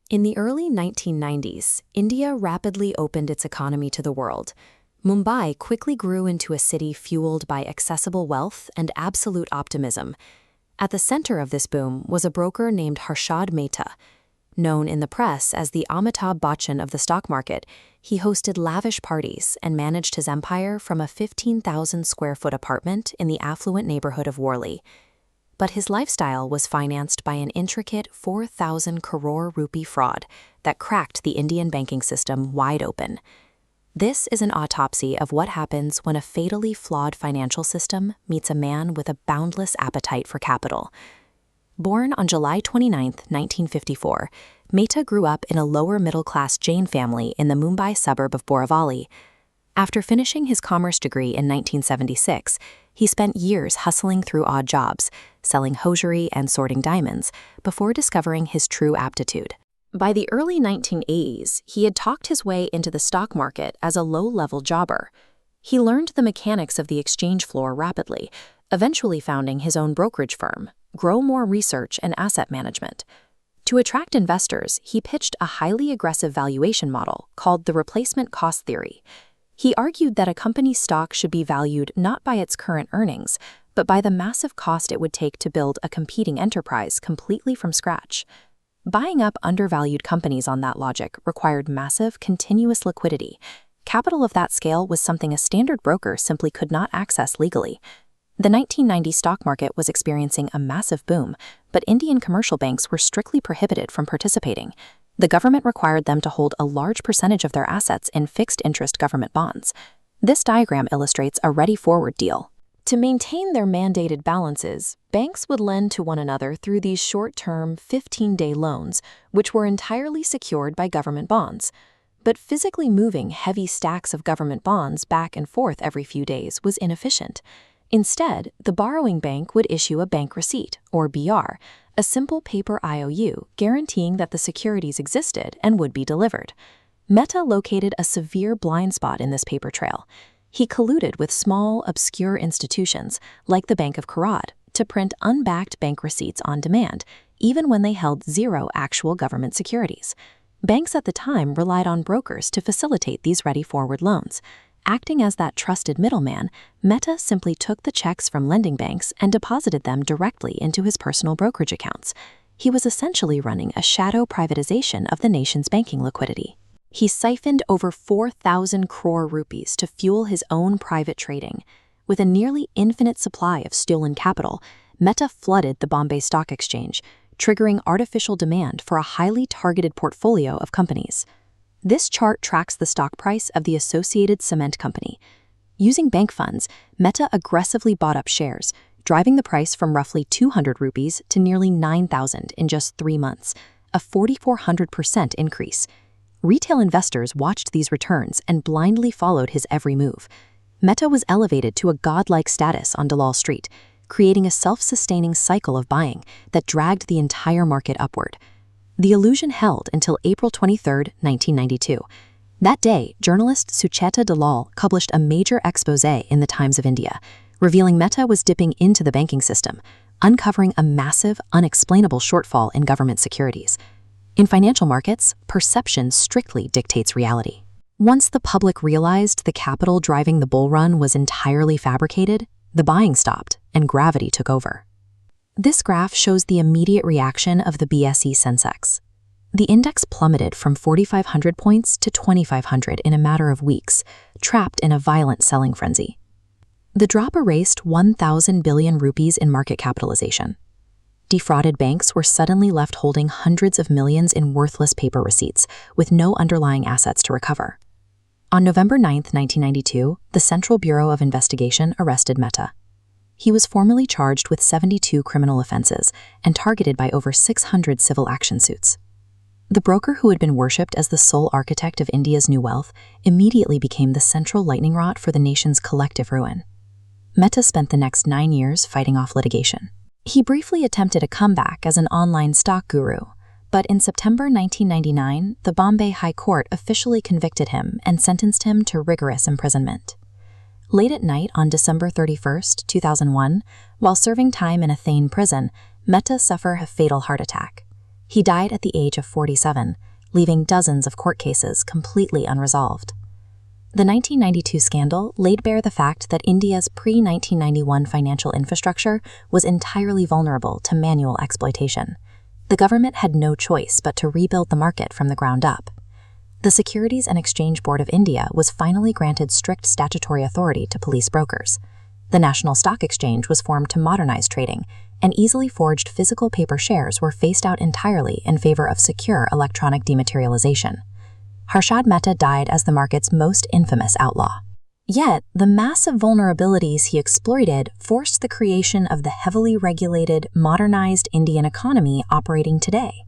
In the early 1990s, India rapidly opened its economy to the world. Mumbai quickly grew into a city fueled by accessible wealth and absolute optimism. At the center of this boom was a broker named Harshad Mehta. Known in the press as the Amitabh Bachchan of the stock market, he hosted lavish parties and managed his empire from a 15,000-square-foot apartment in the affluent neighborhood of Worli. But his lifestyle was financed by an intricate 4,000 crore rupee fraud that cracked the Indian banking system wide open. This is an autopsy of what happens when a fatally flawed financial system meets a man with a boundless appetite for capital. Born on July 29, 1954, Mehta grew up in a lower-middle-class Jain family in the Mumbai suburb of Borivali. After finishing his commerce degree in 1976, he spent years hustling through odd jobs, selling hosiery and sorting diamonds, before discovering his true aptitude. By the early 1980s, he had talked his way into the stock market as a low-level jobber. He learned the mechanics of the exchange floor rapidly, eventually founding his own brokerage firm, Grow More Research and Asset Management. To attract investors, he pitched a highly aggressive valuation model called the replacement cost theory. He argued that a company's stock should be valued not by its current earnings, but by the massive cost it would take to build a competing enterprise completely from scratch. Buying up undervalued companies on that logic required massive, continuous liquidity. Capital of that scale was something a standard broker simply could not access legally. The 1990 stock market was experiencing a massive boom, but Indian commercial banks were strictly prohibited from participating. The government required them to hold a large percentage of their assets in fixed-interest government bonds. This diagram illustrates a ready-forward deal. To maintain their mandated balances, banks would lend to one another through these short-term, 15-day loans, which were entirely secured by government bonds. But physically moving heavy stacks of government bonds back and forth every few days was inefficient. Instead, the borrowing bank would issue a bank receipt, or BR, a simple paper IOU guaranteeing that the securities existed and would be delivered. Mehta located a severe blind spot in this paper trail. He colluded with small, obscure institutions, like the Bank of Karad, to print unbacked bank receipts on demand, even when they held zero actual government securities. Banks at the time relied on brokers to facilitate these ready-forward loans. Acting as that trusted middleman, Mehta simply took the checks from lending banks and deposited them directly into his personal brokerage accounts. He was essentially running a shadow privatization of the nation's banking liquidity. He siphoned over 4,000 crore rupees to fuel his own private trading. With a nearly infinite supply of stolen capital, Mehta flooded the Bombay Stock Exchange, triggering artificial demand for a highly targeted portfolio of companies. This chart tracks the stock price of the Associated Cement Company. Using bank funds, Mehta aggressively bought up shares, driving the price from roughly 200 rupees to nearly 9,000 in just 3 months, a 4,400% increase. Retail investors watched these returns and blindly followed his every move. Mehta was elevated to a godlike status on Dalal Street, creating a self-sustaining cycle of buying that dragged the entire market upward. The illusion held until April 23, 1992. That day, journalist Sucheta Dalal published a major exposé in the Times of India, revealing Mehta was dipping into the banking system, uncovering a massive, unexplainable shortfall in government securities. In financial markets, perception strictly dictates reality. Once the public realized the capital driving the bull run was entirely fabricated, the buying stopped and gravity took over. This graph shows the immediate reaction of the BSE Sensex. The index plummeted from 4,500 points to 2,500 in a matter of weeks, trapped in a violent selling frenzy. The drop erased 1,000 billion rupees in market capitalization. Defrauded banks were suddenly left holding hundreds of millions in worthless paper receipts, with no underlying assets to recover. On November 9, 1992, the Central Bureau of Investigation arrested Mehta. He was formally charged with 72 criminal offenses and targeted by over 600 civil action suits. The broker who had been worshipped as the sole architect of India's new wealth immediately became the central lightning rod for the nation's collective ruin. Mehta spent the next 9 years fighting off litigation. He briefly attempted a comeback as an online stock guru, but in September 1999, the Bombay High Court officially convicted him and sentenced him to rigorous imprisonment. Late at night on December 31, 2001, while serving time in a Thane prison, Mehta suffered a fatal heart attack. He died at the age of 47, leaving dozens of court cases completely unresolved. The 1992 scandal laid bare the fact that India's pre-1991 financial infrastructure was entirely vulnerable to manual exploitation. The government had no choice but to rebuild the market from the ground up. The Securities and Exchange Board of India was finally granted strict statutory authority to police brokers. The National Stock Exchange was formed to modernize trading, and easily forged physical paper shares were phased out entirely in favor of secure electronic dematerialization. Harshad Mehta died as the market's most infamous outlaw. Yet, the massive vulnerabilities he exploited forced the creation of the heavily regulated, modernized Indian economy operating today.